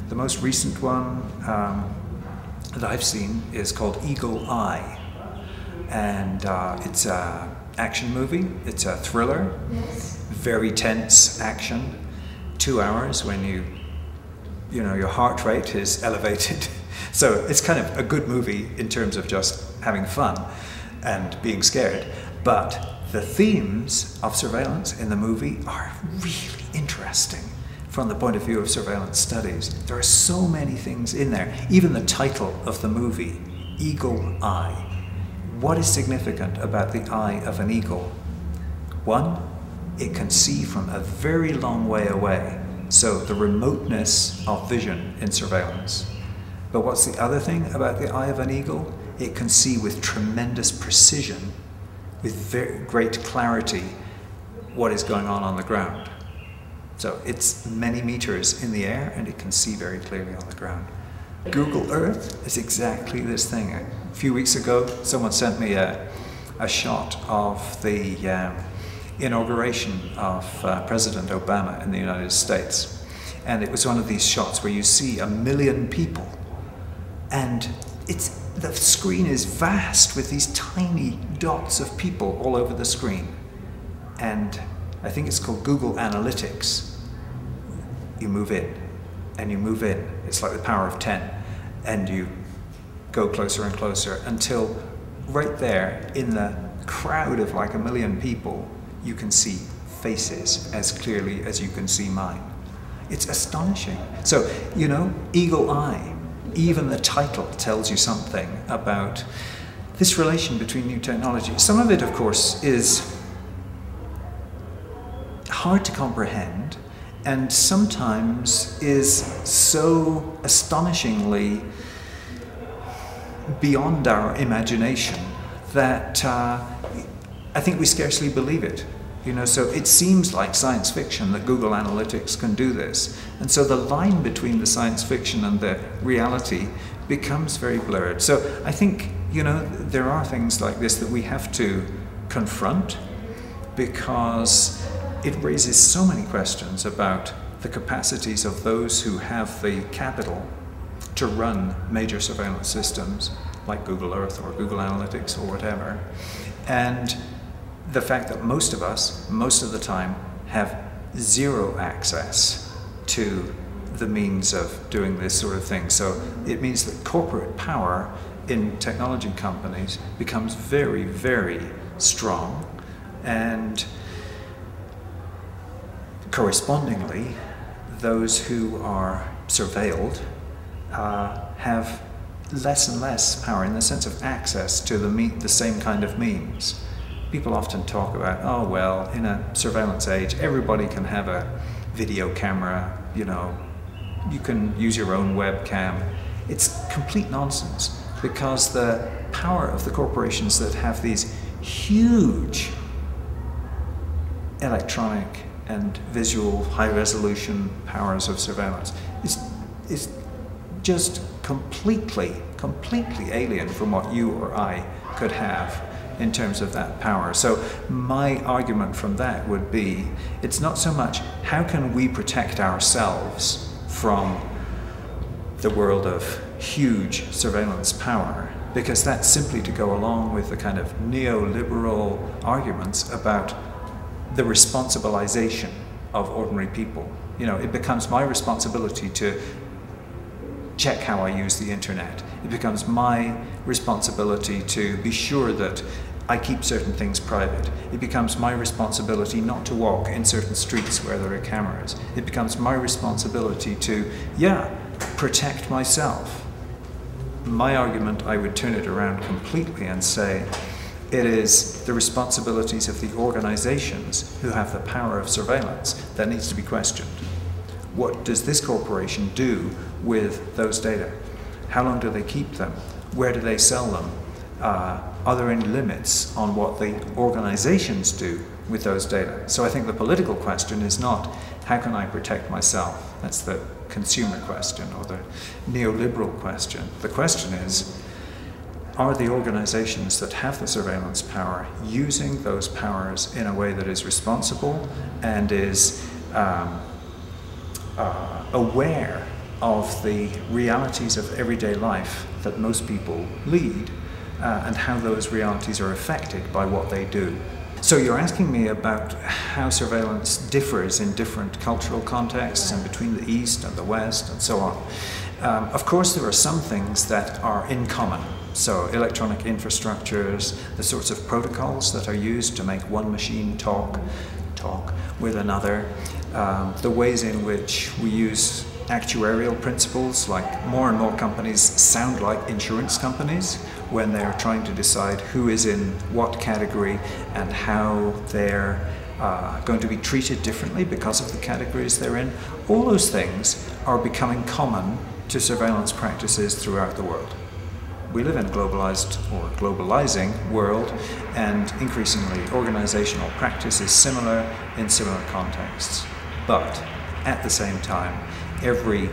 The most recent one that I've seen is called Eagle Eye, and it's an action movie. It's a thriller, very tense action. 2 hours when you know, your heart rate is elevated. So it's kind of a good movie in terms of just having fun and being scared. But the themes of surveillance in the movie are really interesting from the point of view of surveillance studies. There are so many things in there. Even the title of the movie, Eagle Eye. What is significant about the eye of an eagle? One, it can see from a very long way away. So the remoteness of vision in surveillance. But what's the other thing about the eye of an eagle? It can see with tremendous precision, with very great clarity, what is going on the ground. So it's many meters in the air and it can see very clearly on the ground. Google Earth is exactly this thing. A few weeks ago, someone sent me a shot of the inauguration of President Obama in the United States. And it was one of these shots where you see 1 million people. And the screen is vast with these tiny dots of people all over the screen. And I think it's called Google Analytics. You move in and you move in. It's like the power of 10. And you go closer and closer until right there in the crowd of like 1 million people, you can see faces as clearly as you can see mine. It's astonishing. So, you know, Eagle Eye, even the title tells you something about this relation between new technology. Some of it, of course, is hard to comprehend and sometimes is so astonishingly beyond our imagination that I think we scarcely believe it. You know, so it seems like science fiction that Google Analytics can do this. And so the line between the science fiction and the reality becomes very blurred. So I think, you know, there are things like this that we have to confront because it raises so many questions about the capacities of those who have the capital to run major surveillance systems like Google Earth or Google Analytics or whatever. And the fact that most of us, most of the time, have zero access to the means of doing this sort of thing. So it means that corporate power in technology companies becomes very, very strong, and correspondingly, those who are surveilled have less and less power in the sense of access to the same kind of means. People often talk about, oh well, in a surveillance age, everybody can have a video camera, you know, you can use your own webcam. It's complete nonsense because the power of the corporations that have these huge electronic and visual high-resolution powers of surveillance is just completely alien from what you or I could have in terms of that power. So my argument from that would be, it's not so much how can we protect ourselves from the world of huge surveillance power, because that's simply to go along with the kind of neoliberal arguments about the responsibilization of ordinary people. You know, it becomes my responsibility to check how I use the internet. It becomes my responsibility to be sure that I keep certain things private. It becomes my responsibility not to walk in certain streets where there are cameras. It becomes my responsibility to, protect myself. My argument, I would turn it around completely and say, it is the responsibilities of the organizations who have the power of surveillance that needs to be questioned. What does this corporation do with those data? How long do they keep them? Where do they sell them? Are there any limits on what the organizations do with those data? So I think the political question is not, how can I protect myself? That's the consumer question or the neoliberal question. The question is, are the organizations that have the surveillance power using those powers in a way that is responsible and is aware of the realities of everyday life that most people lead, and how those realities are affected by what they do. So you're asking me about how surveillance differs in different cultural contexts and between the East and the West and so on. Of course, there are some things that are in common. So electronic infrastructures, the sorts of protocols that are used to make one machine talk with another, the ways in which we use actuarial principles, like more and more companies sound like insurance companies when they're trying to decide who is in what category and how they're going to be treated differently because of the categories they're in. All those things are becoming common to surveillance practices throughout the world. We live in a globalized or globalizing world, and increasingly organizational practice is similar in similar contexts. But at the same time, every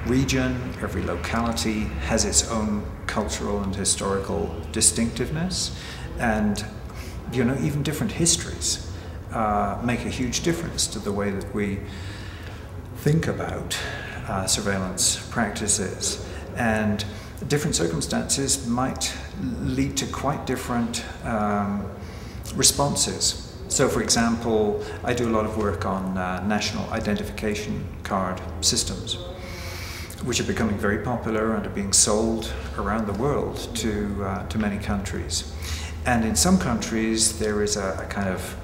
region, every locality has its own cultural and historical distinctiveness, and even different histories make a huge difference to the way that we think about surveillance practices. And different circumstances might lead to quite different responses. So, for example, I do a lot of work on national identification card systems, which are becoming very popular and are being sold around the world to many countries. And in some countries, there is a kind of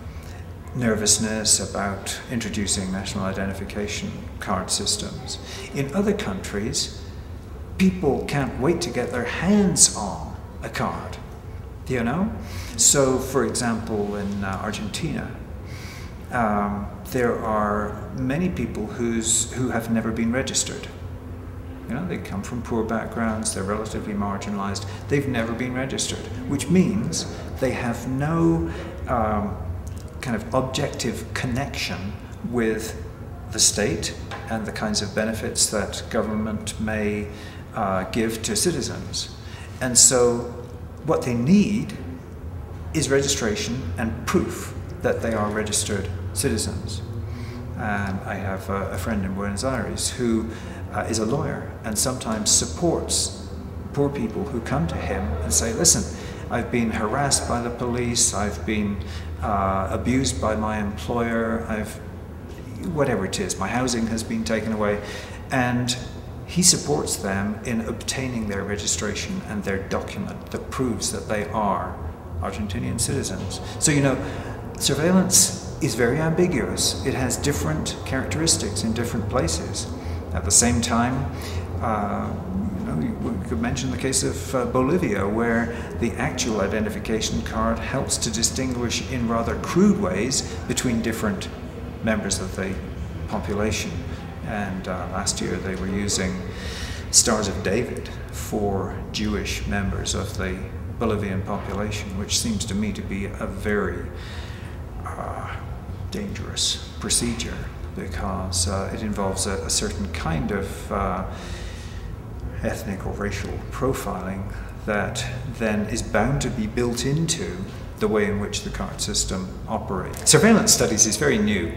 nervousness about introducing national identification card systems. In other countries, people can't wait to get their hands on a card, So, for example, in Argentina, there are many people who have never been registered. They come from poor backgrounds, they're relatively marginalized, they've never been registered, which means they have no kind of objective connection with the state and the kinds of benefits that government may give to citizens. And so what they need is registration and proof that they are registered citizens. And I have a friend in Buenos Aires who is a lawyer and sometimes supports poor people who come to him and say, listen, I've been harassed by the police, I've been abused by my employer, whatever it is, my housing has been taken away. And he supports them in obtaining their registration and their document that proves that they are Argentinian citizens. So, surveillance is very ambiguous. It has different characteristics in different places. At the same time, we could mention the case of Bolivia, where the actual identification card helps to distinguish in rather crude ways between different members of the population. And last year they were using Stars of David for Jewish members of the Bolivian population, which seems to me to be a very dangerous procedure, because it involves a certain kind of ethnic or racial profiling that then is bound to be built into the way in which the card system operates. Surveillance studies is very new.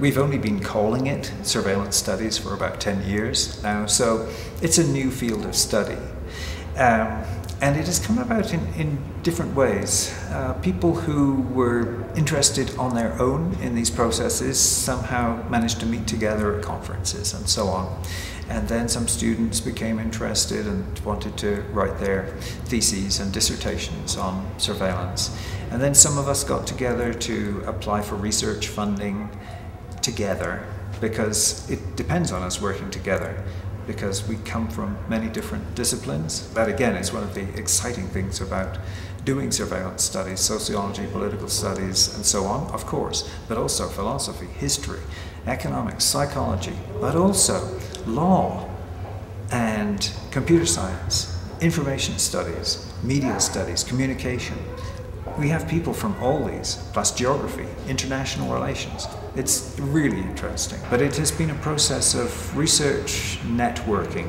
We've only been calling it surveillance studies for about 10 years now, so it's a new field of study. And it has come about in different ways. People who were interested on their own in these processes somehow managed to meet together at conferences and so on. And then some students became interested and wanted to write their theses and dissertations on surveillance. And then some of us got together to apply for research funding together, because it depends on us working together, because we come from many different disciplines. That again is one of the exciting things about doing surveillance studies, sociology, political studies, and so on, of course, but also philosophy, history, economics, psychology, but also law and computer science, information studies, media studies, communication. We have people from all these, plus geography, international relations. It's really interesting. But it has been a process of research networking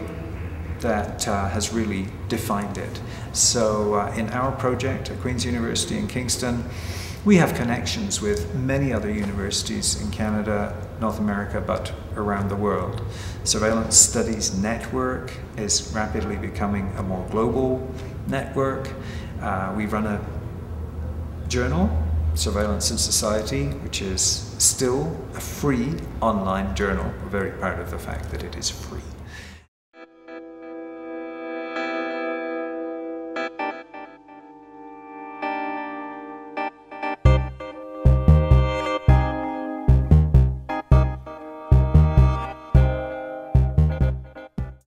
that has really defined it. So in our project at Queen's University in Kingston, We have connections with many other universities in Canada, North America, but around the world. Surveillance Studies Network is rapidly becoming a more global network. We run a journal, Surveillance in Society, which is still a free online journal. We're very proud of the fact that it is free.